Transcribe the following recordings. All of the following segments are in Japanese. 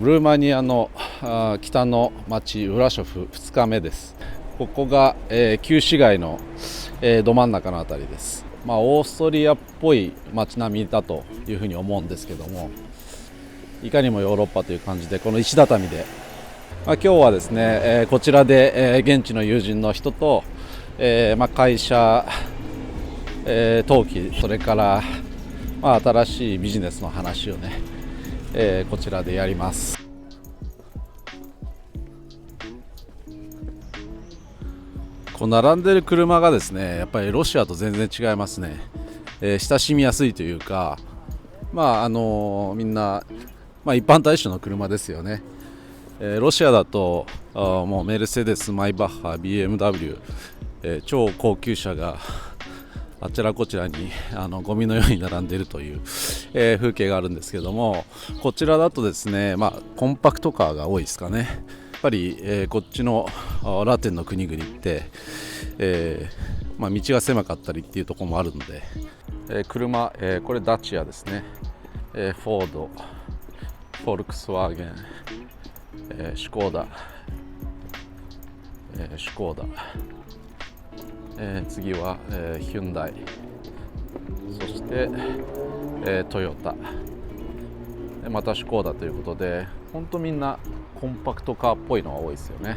ルーマニアの北の町ウラショフ2日目です。ここが、旧市街の、ど真ん中のあたりです。オーストリアっぽい街並みだというふうに思うんですけども、いかにもヨーロッパという感じで、この石畳で、今日はですね、こちらで、現地の友人の人と、会社、登記、それから、新しいビジネスの話をね、こちらでやります。こう並んでる車がですね、やっぱりロシアと全然違いますね。親しみやすいというか、みんな、一般大衆の車ですよね。ロシアだともうメルセデス、マイバッハ、BMW、超高級車があちらこちらにゴミのように並んでいるという、風景があるんですけども、こちらだとですね、コンパクトカーが多いですかね。やっぱり、こっちのラテンの国々って、道が狭かったりっていうところもあるので、車、これダチアですね、フォード、フォルクスワーゲン、シュコーダ、次は、ヒュンダイ、そして、トヨタ、またシュコーダということで、本当みんなコンパクトカーっぽいのが多いですよね。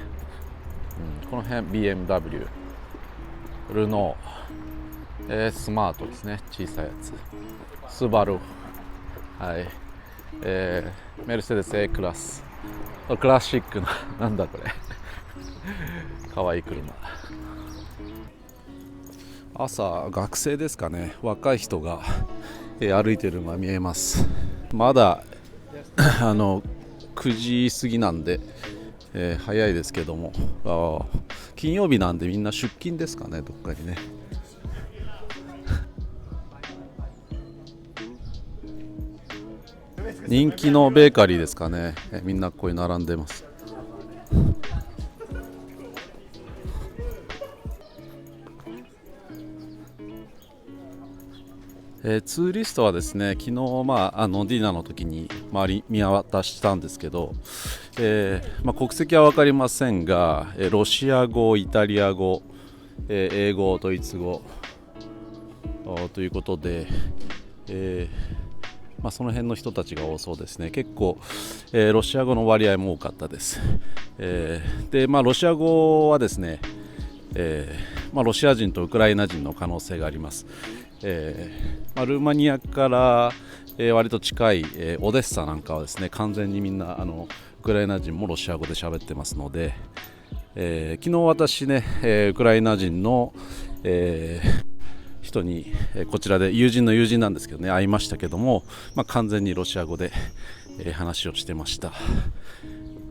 この辺 BMW、ルノー、スマートですね、小さいやつ、スバル、はい、メルセデス A クラス、クラシックななんだこれかわいい車。朝学生ですかね、若い人が、歩いているのが見えます。まだ9時過ぎなんで、早いですけども、金曜日なんでみんな出勤ですかね、どっかにね。人気のベーカリーですかね、みんなここに並んでます。ツーリストはですね、昨日、ディナーの時に周り見渡したんですけど、国籍は分かりませんが、ロシア語、イタリア語、英語、ドイツ語ということで、その辺の人たちが多そうですね。結構、ロシア語の割合も多かったです。で、ロシア語はですね、ロシア人とウクライナ人の可能性があります。ルーマニアから、割と近い、オデッサなんかはですね、完全にみんなウクライナ人もロシア語で喋ってますので、昨日私ね、ウクライナ人の、人に、こちらで友人の友人なんですけどね、会いましたけども、完全にロシア語で、話をしてました。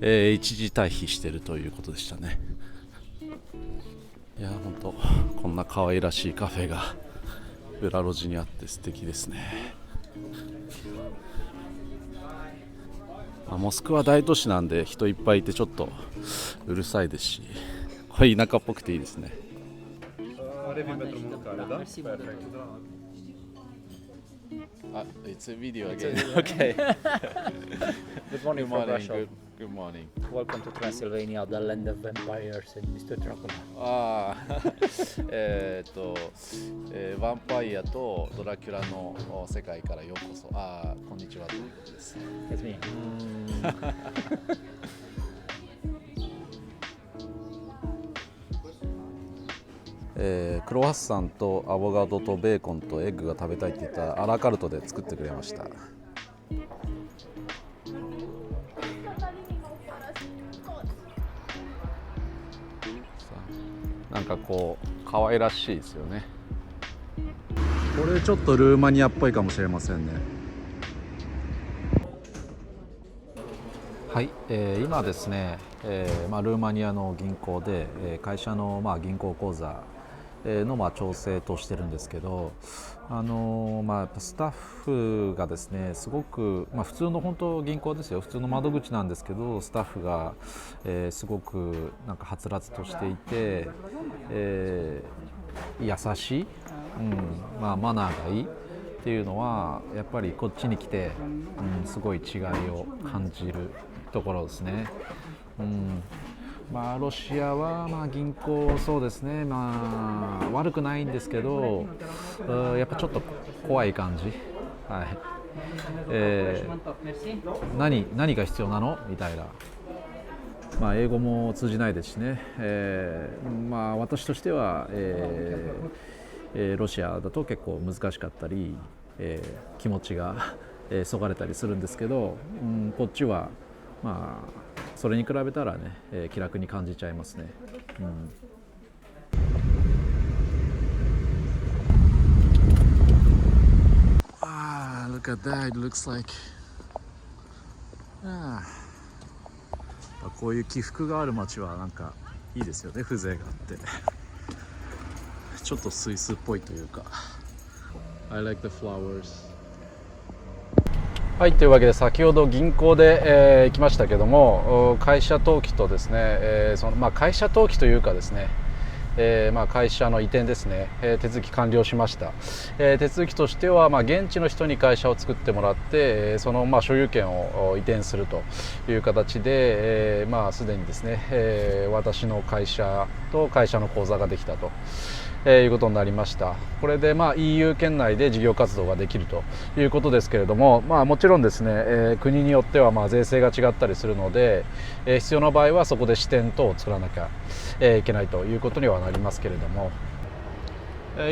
一時退避しているということでしたね。いや本当こんな可愛らしいカフェが裏路地にあって素敵ですね。モスクワ大都市なんで人いっぱいいてちょっとうるさいですし、これ田舎っぽくていいですね。It's a video again. Okay. Good morning from Russia. Good morning. Welcome to Transylvania, the land of vampires and Mr. Dracula. ヴァンパイアとドラキュラの世界からようこそ。こんにちはということです。That's me. クロワッサンとアボカドとベーコンとエッグが食べたいって言ったアラカルトで作ってくれました。なんかこう可愛らしいですよね。これちょっとルーマニアっぽいかもしれませんね。はい、今ですね、ルーマニアの銀行で、会社の銀行口座の調整としてるんですけど、スタッフがですねすごく、普通の本当銀行ですよ、普通の窓口なんですけど、スタッフが、すごくなんかはつらつとしていて、優しい、マナーがいいっていうのはやっぱりこっちに来て、すごい違いを感じるところですね。まあ、ロシアはまあ銀行、そうですね、まあ、悪くないんですけど、やっぱちょっと怖い感じ、はい。何が必要なのみたいな、まあ、英語も通じないですしね、まあ、私としては、ロシアだと結構難しかったり、気持ちがそがれたりするんですけど、こっちはまあそれに比べたらね、気楽に感じちゃいますね。Look at that. It looks like. こういう起伏がある街はなんかいいですよね、風情があってちょっとスイスっぽいというか。 I like the flowers。 はい、というわけで先ほど銀行で、行きましたけども、会社登記とですね、会社登記というかですね、会社の移転ですね、手続き完了しました。手続きとしては、現地の人に会社を作ってもらって、その所有権を移転するという形で、すでにですね、私の会社と会社の口座ができたということになりました。これでEU 圏内で事業活動ができるということですけれども、もちろんですね、国によっては税制が違ったりするので、必要な場合はそこで支店等を作らなきゃいけないということにはなりますけれども、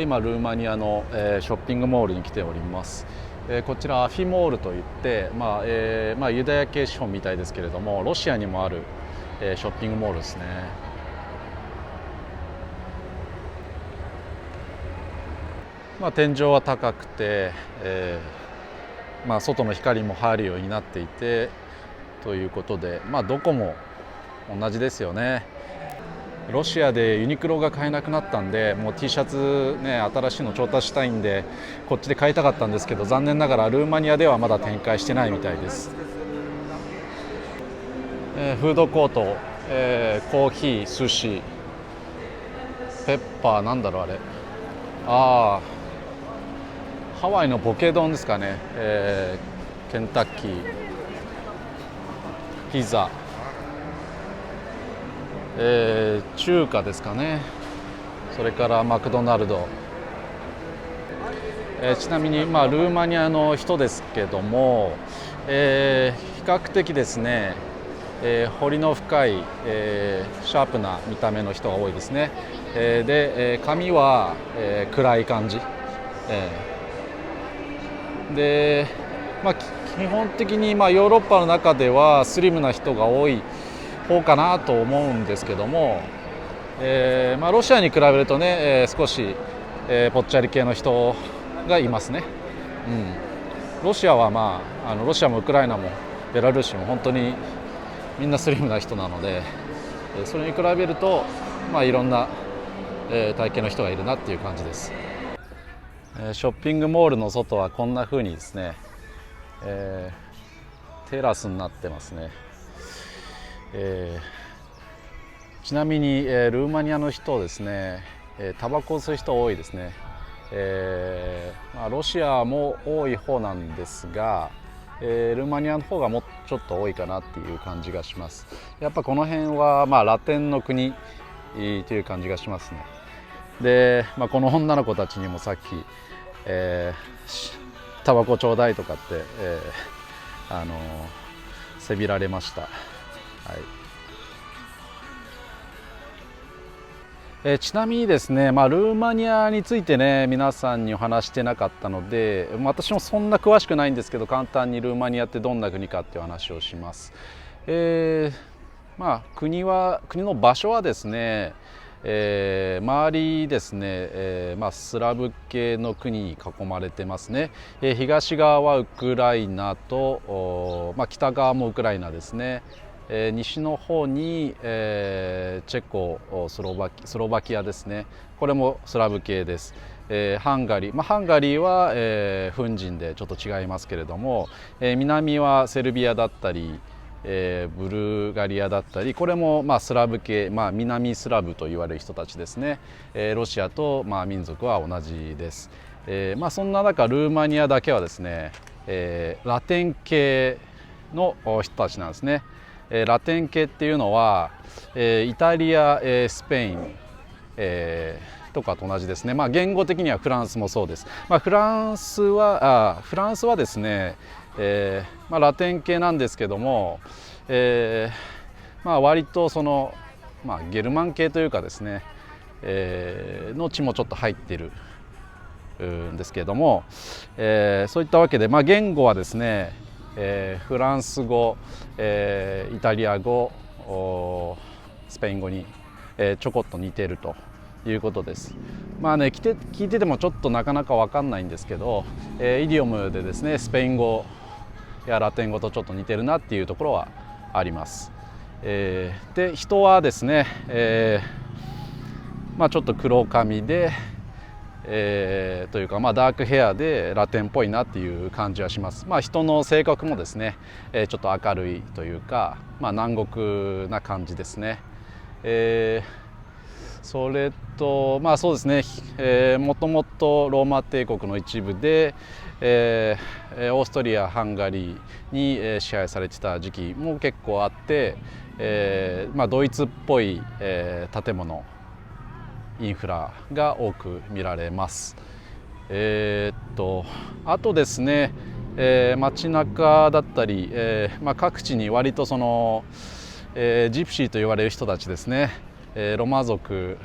今ルーマニアのショッピングモールに来ております。こちらアフィモールといって、ユダヤ系資本みたいですけれども、ロシアにもあるショッピングモールですね。天井は高くて、外の光も入るようになっていてということで、どこも同じですよね。ロシアでユニクロが買えなくなったんで、もう T シャツね、新しいの調達したいんでこっちで買いたかったんですけど、残念ながらルーマニアではまだ展開してないみたいです。フードコート、コーヒー、寿司、ペッパー、なんだろうあれ、ハワイのポケ丼ですかね、ケンタッキー、ピザ、中華ですかね、それからマクドナルド、ちなみに、ルーマニアの人ですけども、比較的ですね、彫りの深い、シャープな見た目の人が多いですね。で、髪は、暗い感じ、で、基本的にヨーロッパの中ではスリムな人が多い方かなと思うんですけども、ロシアに比べるとね、少し、ぽっちゃり系の人がいますね。ロシアはロシアもウクライナもベラルーシも本当にみんなスリムな人なので、それに比べるといろんな、体型の人がいるなっていう感じです。ショッピングモールの外はこんな風にですね、テラスになってますね。ちなみに、ルーマニアの人ですね、タバコを吸う人多いですね。ロシアも多い方なんですが、ルーマニアの方がもうちょっと多いかなっていう感じがします。やっぱこの辺はラテンの国という感じがしますね。で、この女の子たちにもさっき、タバコちょうだいとかって、せびられました。ちなみにですね、ルーマニアについてね、皆さんにお話してなかったので、私もそんな詳しくないんですけど、簡単にルーマニアってどんな国かっていう話をします。国の場所はですね、周りですね、スラブ系の国に囲まれてますね。東側はウクライナと、北側もウクライナですね。西の方に、チェコ、スロバキアですね。これもスラブ系です。ハンガリーは、フン人でちょっと違いますけれども、南はセルビアだったり、ブルガリアだったり、これもスラブ系、南スラブと言われる人たちですね。ロシアと民族は同じです。そんな中ルーマニアだけはですね、ラテン系の人たちなんですね。ラテン系っていうのは、イタリア、スペイン、とかと同じですね。言語的にはフランスもそうです。フランスはですね、ラテン系なんですけども、割とその、ゲルマン系というかですね、の血もちょっと入ってるんですけれども、そういったわけで、言語はですね、フランス語、イタリア語、スペイン語に、ちょこっと似ているということです。聞いててもちょっとなかなか分かんないんですけど、イディオムでですねスペイン語やラテン語とちょっと似てるなっていうところはあります。で人はですね、ちょっと黒髪で、というかダークヘアでラテンっぽいなっていう感じはします。人の性格もですね、ちょっと明るいというか、南国な感じですね。それとそうですね、もともとローマ帝国の一部で、オーストリア・ハンガリーに支配されてた時期も結構あって、ドイツっぽい、建物インフラが多く見られます。あとですね、街中だったり、各地に割とその、ジプシーと言われる人たちですね、ロマ族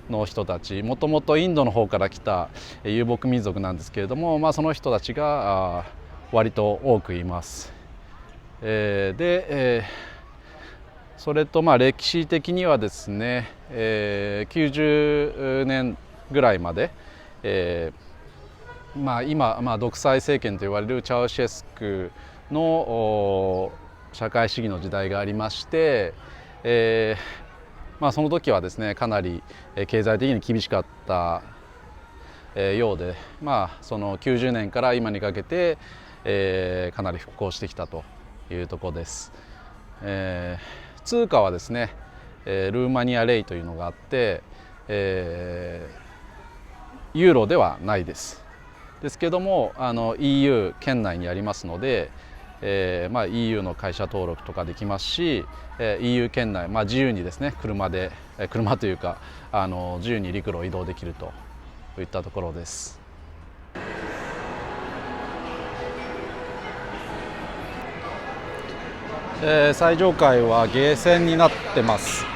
の人たち、もともとインドの方から来た遊牧民族なんですけれども、その人たちが割と多くいます。で、それと歴史的にはですね、90年ぐらいまで、今、独裁政権と言われるチャウシェスクの社会主義の時代がありまして、その時はですねかなり経済的に厳しかったようで、その90年から今にかけて、かなり復興してきたというところです。通貨はですね、ルーマニアレイというのがあって、ユーロではないです。ですけどもEU 圏内にありますので、EU の会社登録とかできますし、EU 圏内、自由にですね車というか自由に陸路を移動できるといったところです。最上階はゲーセンになってます。や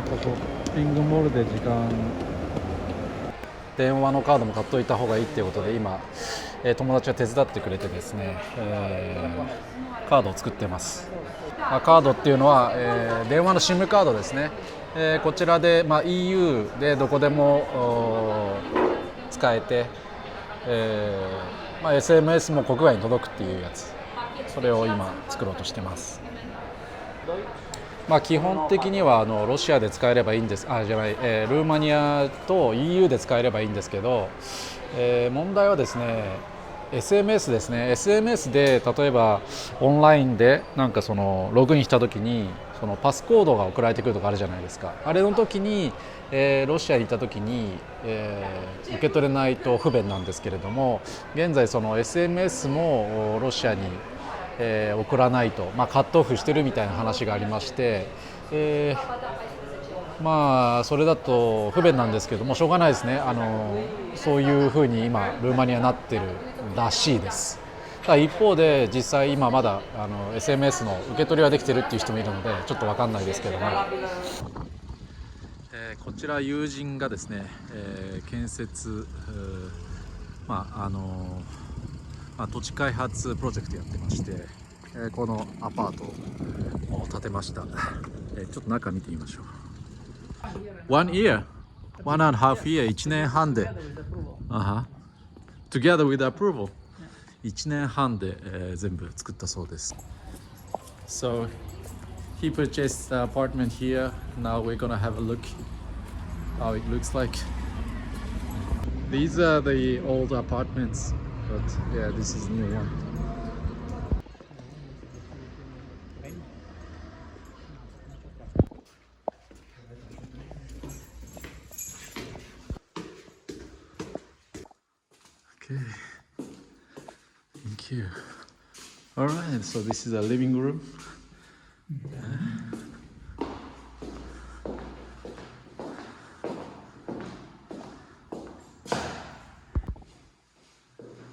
っぱショッピングモールで時間、電話のカードも買っといた方がいいっていうことで今、友達が手伝ってくれてですね、カードを作ってます。カードっていうのは、電話の SIM カードですね。こちらで、EU でどこでも使えて、SMS も国外に届くっていうやつ、それを今作ろうとしてます。基本的にはロシアで使えればいいんです。ルーマニアと EU で使えればいいんですけど、問題はですね SMS ですね。 SMS で例えばオンラインでそのログインした時にそのパスコードが送られてくるとかあるじゃないですか。あれの時に、ロシアにいた時に、受け取れないと不便なんですけれども、現在その SMS もロシアに送らないと、カットオフしてるみたいな話がありまして、それだと不便なんですけどもしょうがないですね。そういうふうに今ルーマニアになってるらしいです。ただ一方で実際今まだSMS の受け取りはできてるっていう人もいるのでちょっと分かんないですけども、こちら友人がですね、建設、土地開発プロジェクトやってまして、このアパートを建てました。ちょっと中見てみましょう。1 year, 1.5 year、 1年半で、together with approval、 1年半で、全部作ったそうです。So he purchased the apartment here. Now we're gonna have a look how it looks like. These are the old apartments, but yeah, this is new one. Okay, thank you. Alright, so this is a living room.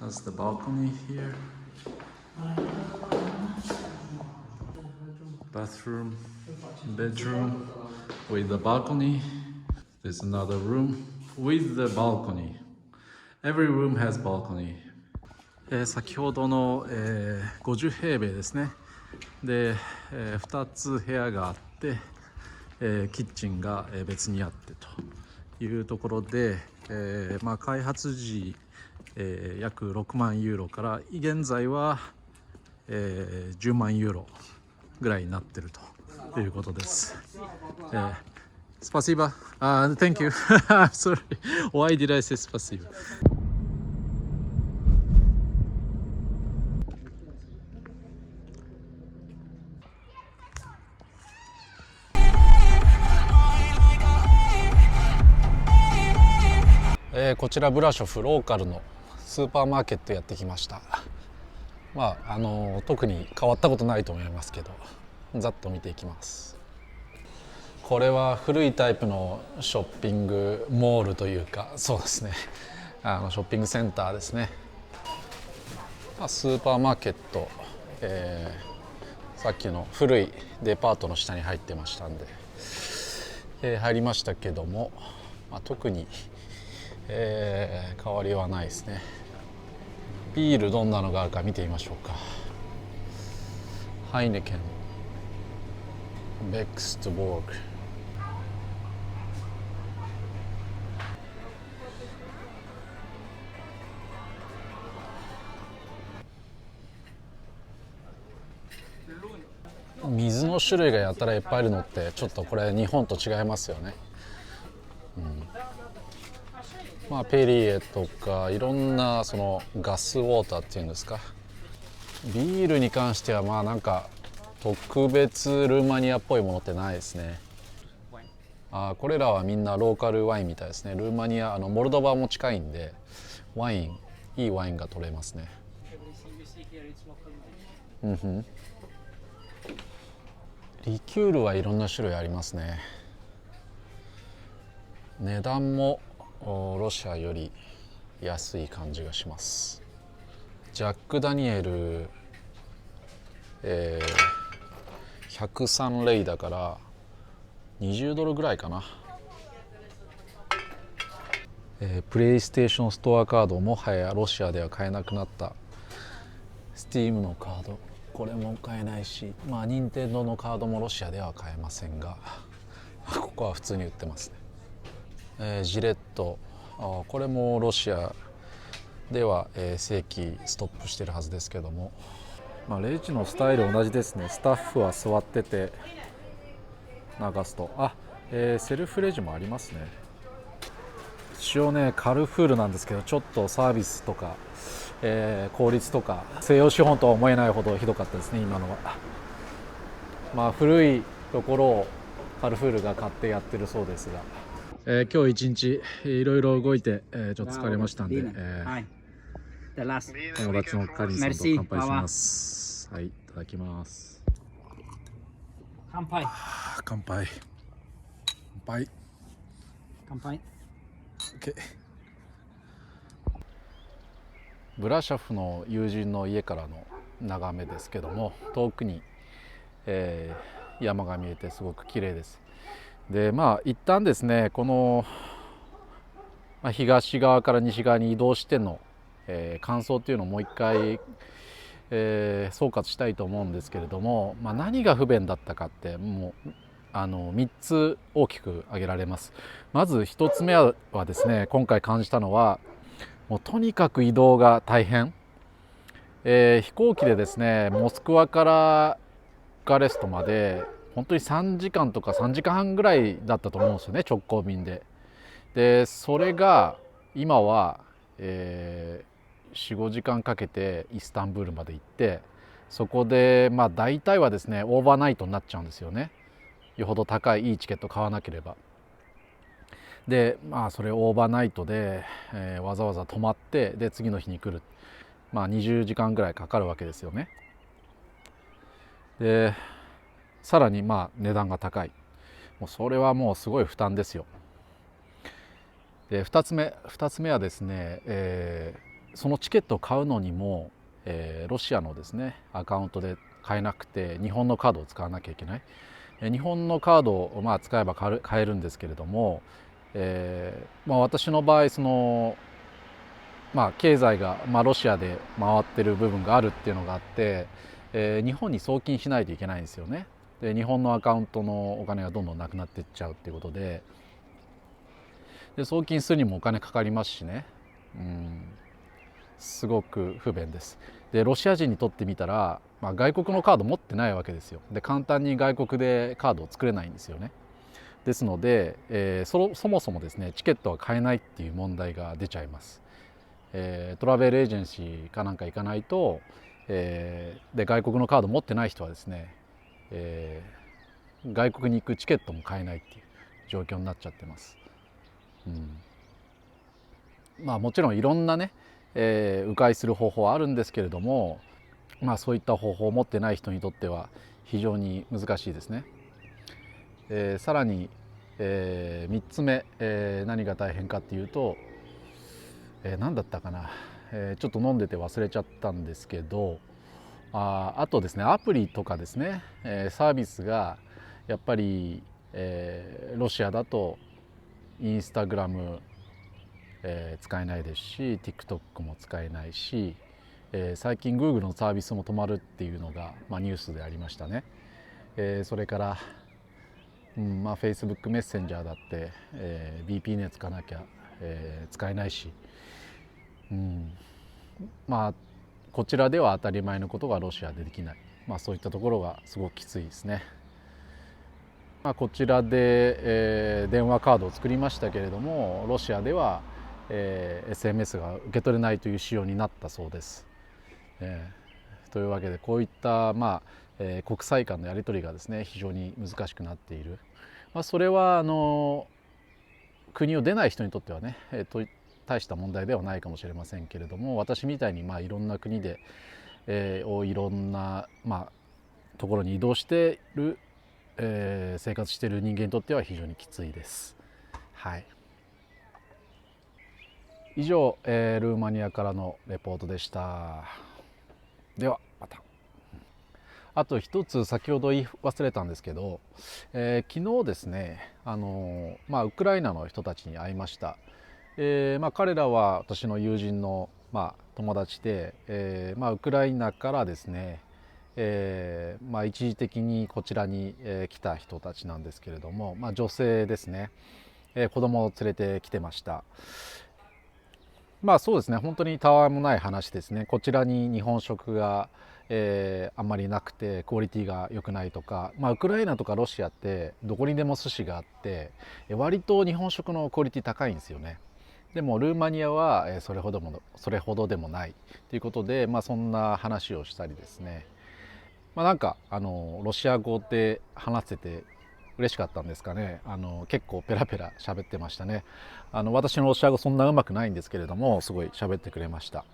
That's the balcony here. Bathroom, bedroom with the balcony. There's another room with the balcony. Every room has balcony. 先ほどの、50平米ですね。で、2つ部屋があって、キッチンが別にあってというところで、開発時、約6万ユーロから現在は、10万ユーロぐらいになってるということです。Спасибо. Thank you. I'm sorry. Why did I say спасибо? こちらブラショフローカルのスーパーマーケットやってきました。特に変わったことないと思いますけど、ざっと見ていきます。これは古いタイプのショッピングモールというか、そうですね、ショッピングセンターですね。スーパーマーケット、さっきの古いデパートの下に入ってましたんで、入りましたけども、特に、変わりはないですね。ビールどんなのがあるか見てみましょうか。ハイネケン、ベックストボーグ、水の種類がやたらいっぱいあるのってちょっとこれ日本と違いますよね。ペリエとかいろんなそのガスウォーターっていうんですか。ビールに関してはなんか特別ルーマニアっぽいものってないですね。これらはみんなローカルワインみたいですね。ルーマニアモルドバも近いんでいいワインが取れますね。リキュールはいろんな種類ありますね。値段もロシアより安い感じがします。ジャック・ダニエル、103レイだから20ドルぐらいかな。プレイステーションストアカードもはやロシアでは買えなくなったスティームのカード、これも買えないし、任天堂のカードもロシアでは買えませんが、ここは普通に売ってますね。ジレット、これもロシアでは、正規ストップしてるはずですけども、レジのスタイル同じですね。スタッフは座ってて流すと、セルフレジもありますね。一応ね、カルフールなんですけど、ちょっとサービスとか、効率とか西洋資本とは思えないほどひどかったですね、今のは。古いところをカルフールが買ってやってるそうですが、今日一日いろいろ動いて、ちょっと疲れましたんで、友達のカリンさんと乾杯します。はい、いただきます。乾杯。乾杯。乾杯。乾杯。OK。ブラシャフの友人の家からの眺めですけども、遠くに、山が見えてすごく綺麗です。で一旦ですね、この、東側から西側に移動しての、感想っていうのをもう一回、総括したいと思うんですけれども、何が不便だったかってもう3つ大きく挙げられます。まず1つ目はですね、今回感じたのはもうとにかく移動が大変。飛行機でですね、モスクワからブカレストまで本当に3時間とか3時間半ぐらいだったと思うんですよね、直行便で。でそれが今は、4、5時間かけてイスタンブールまで行って、そこで大体はですねオーバーナイトになっちゃうんですよね。よほど高いいいチケット買わなければ。でそれオーバーナイトで、わざわざ泊まって、で次の日に来る、20時間ぐらいかかるわけですよね。でさらに値段が高い。もうそれはもうすごい負担ですよ。で2つ目はですね、そのチケットを買うのにも、ロシアのですねアカウントで買えなくて日本のカードを使わなきゃいけない。日本のカードを使えば買えるんですけれども、私の場合経済が、ロシアで回ってる部分があるっていうのがあって、日本に送金しないといけないんですよね。で日本のアカウントのお金がどんどんなくなっていっちゃうっていうことで、送金するにもお金かかりますしね、すごく不便です。でロシア人にとってみたら、外国のカード持ってないわけですよ。で簡単に外国でカードを作れないんですよね。ですので、そもそもですねチケットは買えないっていう問題が出ちゃいます。トラベルエージェンシーかなんか行かないと、で外国のカード持ってない人はですね、外国に行くチケットも買えないっていう状況になっちゃってます。もちろんいろんなね、迂回する方法はあるんですけれども、そういった方法を持ってない人にとっては非常に難しいですね。さらに、3つ目、何が大変かっていうと、何だったかな、ちょっと飲んでて忘れちゃったんですけど、あとですねアプリとかですね、サービスがやっぱり、ロシアだとインスタグラム、使えないですし TikTok も使えないし、最近 Google のサービスも止まるっていうのが、ニュースでありましたね。それから、Facebook メッセンジャーだって、VPN 使わなきゃ、使えないし、こちらでは当たり前のことがロシアでできない、そういったところがすごくきついですね。こちらで、電話カードを作りましたけれどもロシアでは、SMS が受け取れないという仕様になったそうです。というわけでこういった、国際間のやり取りがですね非常に難しくなっている。それは国を出ない人にとってはね、大した問題ではないかもしれませんけれども、私みたいにいろんな国で、いろんな、ところに移動している、生活している人間にとっては非常にきついです。はい。以上、ルーマニアからのレポートでした。ではまた。あと一つ先ほど言い忘れたんですけど、昨日ですねウクライナの人たちに会いました。彼らは私の友人の、友達で、ウクライナからですね、一時的にこちらに、来た人たちなんですけれども、女性ですね、子供を連れてきてました。そうですね、本当にたわいもない話ですね。こちらに日本食が、あんまりなくてクオリティが良くないとか、ウクライナとかロシアってどこにでも寿司があって割と日本食のクオリティ高いんですよね。でもルーマニアはそれほどでもないということで、そんな話をしたりですね、なんかロシア語で話せて嬉しかったんですかね。結構ペラペラ喋ってましたね。私のロシア語そんなうまくないんですけれどもすごい喋ってくれました。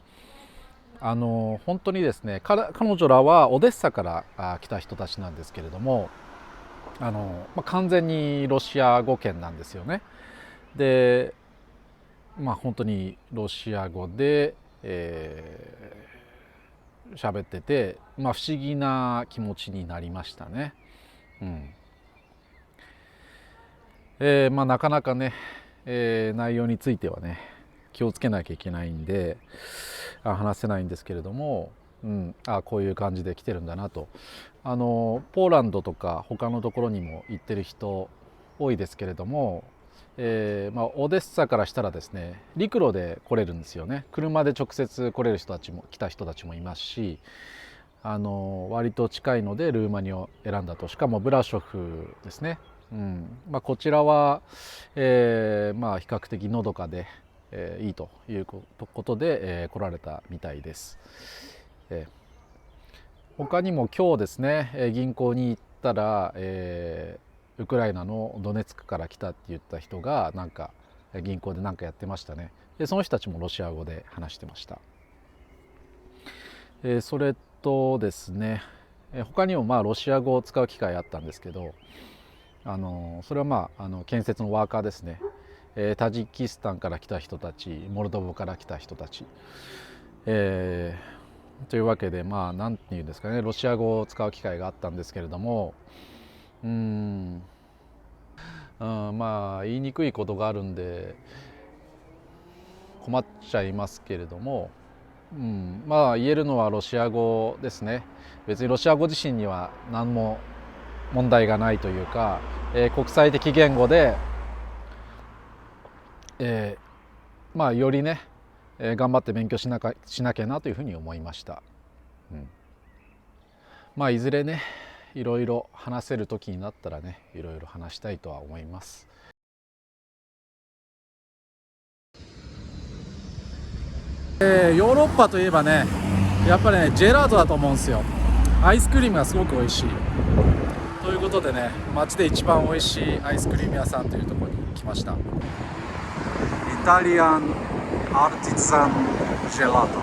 本当にですね彼女らはオデッサから来た人たちなんですけれども完全にロシア語圏なんですよね。で本当にロシア語で喋ってて、不思議な気持ちになりましたね。なかなかね、内容についてはね気をつけなきゃいけないんで話せないんですけれども、こういう感じで来てるんだなと。ポーランドとか他のところにも行ってる人多いですけれども、オデッサからしたらですね陸路で来れるんですよね。車で直接来れる人たちも来た人たちもいますし、割と近いのでルーマニアを選んだと。しかもブラショフですね、こちらは、比較的のどかで、いいということで、来られたみたいです。他にも今日ですね銀行に行ったら、ウクライナのドネツクから来たって言った人がなんか銀行で何かやってましたね。でその人たちもロシア語で話してました。それとですね、他にもまあロシア語を使う機会あったんですけど、それはまあ建設のワーカーですね、タジキスタンから来た人たち、モルドバから来た人たち、というわけでまあ何て言うんですかね、ロシア語を使う機会があったんですけれども、まあ言いにくいことがあるんで困っちゃいますけれども、まあ言えるのはロシア語ですね。別にロシア語自身には何も問題がないというか、国際的言語で、まあよりね、頑張って勉強しなきゃなというふうに思いました。まあいずれね、いろいろ話せる時になったらね、いろいろ話したいとは思います。ヨーロッパといえばね、やっぱりねジェラートだと思うんですよ。アイスクリームがすごく美味しいということでね、街で一番美味しいアイスクリーム屋さんというところに来ました。イタリアンアーティザンジェラート。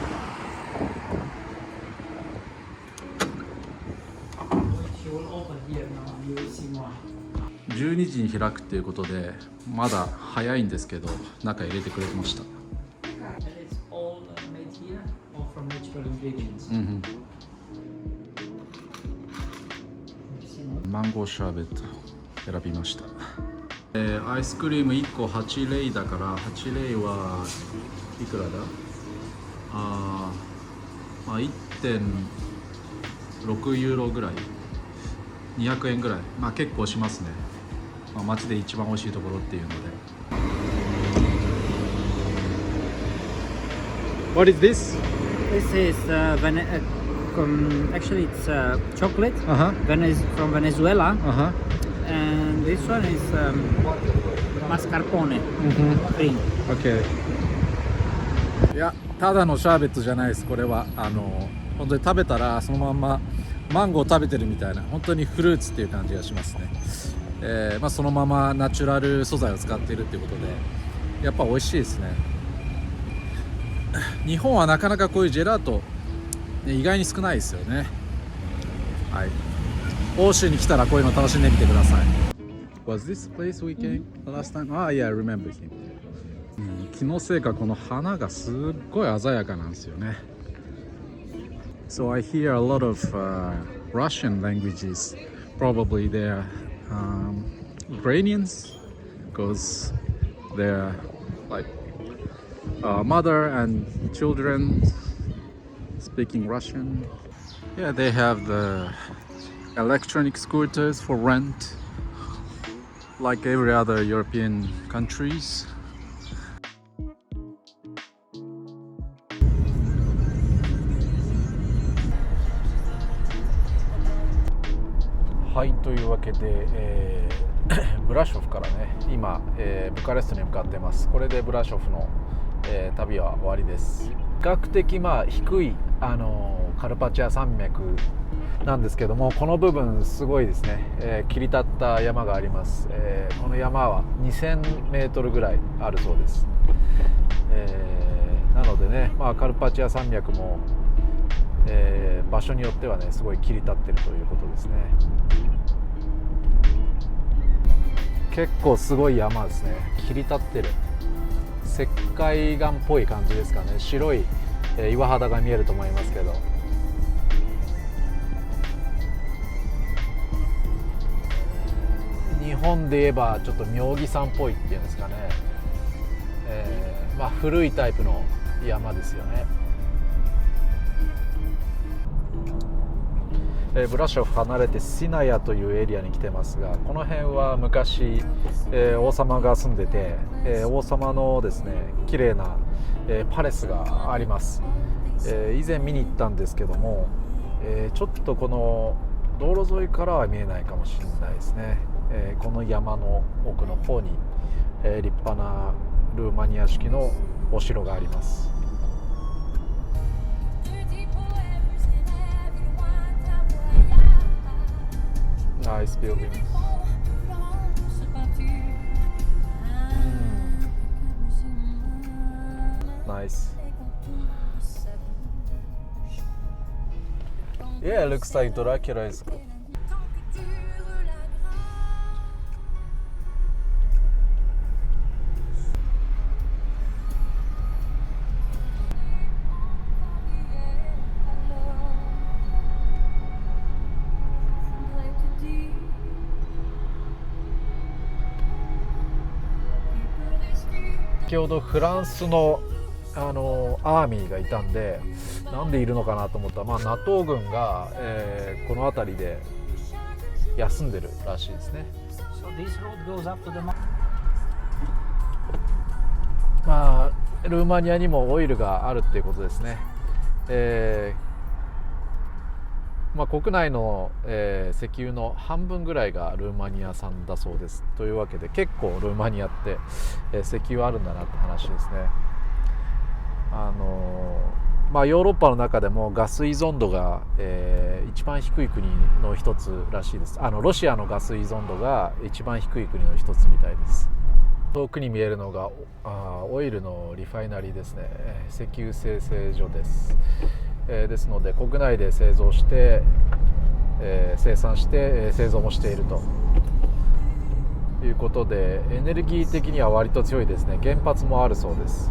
12時に開くっていうことでまだ早いんですけど、中入れてくれてました。マンゴーシャーベット選びました。アイスクリーム1個8レイだから、8レイはいくらだ？まあ、1.6 ユーロぐらい、200円ぐらい、まあ結構しますね。まあ、街で一番美味しいところっていうので。What is this? This is actually it's chocolate Uh-huh. From Venezuela, Uh-huh. and this one is mascarpone cream. Okay. いや、ただのシャーベットじゃないです。これは本当に食べたらそのまんまマンゴー食べてるみたいな、本当にフルーツっていう感じがしますね。まあ、そのままナチュラル素材を使っているっていうことでやっぱ美味しいですね。日本はなかなかこういうジェラート、ね、意外に少ないですよね。はい、欧州に来たらこういうの楽しんでみてください。Was this place we came last time? Yeah, I remember him. 気のせいかこの花がすっごい鮮やかなんですよね。So I hear a lot of Russian languages. Probably they're Ukrainians, because they're like mother and children speaking Russian. Yeah, they have the electronic scooters for rent, like every other European countries. はい、というわけで、ブラショフからね今、ブカレストに向かっています。これでブラショフの、旅は終わりです。比較的まあ低い、カルパチア山脈なんですけども、この部分すごいですね、切り立った山があります。この山は2000メートルぐらいあるそうです。なのでね、まあ、カルパチア山脈も、場所によってはねすごい切り立ってるということですね。結構すごい山ですね。切り立ってる石灰岩っぽい感じですかね。白い、岩肌が見えると思いますけど、日本で言えばちょっと妙義山っぽいっていうんですかね。まあ古いタイプの山ですよね。ブラショフ離れてシナヤというエリアに来てますが、この辺は昔、王様が住んでて、王様のですね綺麗な、パレスがあります。以前見に行ったんですけども、ちょっとこの道路沿いからは見えないかもしれないですね。この山の奥の方に、立派なルーマニア式のお城があります。Nice buildings. Nice. Yeah, it looks like Dracula is.先ほどフランスのアーミーがいたんで、なんでいるのかなと思ったら、NATO 軍が、この辺りで休んでるらしいですね。 So this road goes up to the mountain. ルーマニアにもオイルがあるっていうことですね。国内の、石油の半分ぐらいがルーマニア産だそうです。というわけで結構ルーマニアって、石油あるんだなって話ですね。ヨーロッパの中でもガス依存度が、一番低い国の一つらしいです。ロシアのガス依存度が一番低い国の一つみたいです。遠くに見えるのがオイルのリファイナリーですね。石油精製所です。ですので国内で製造して、生産して、製造もしているということで、エネルギー的には割と強いですね。原発もあるそうです。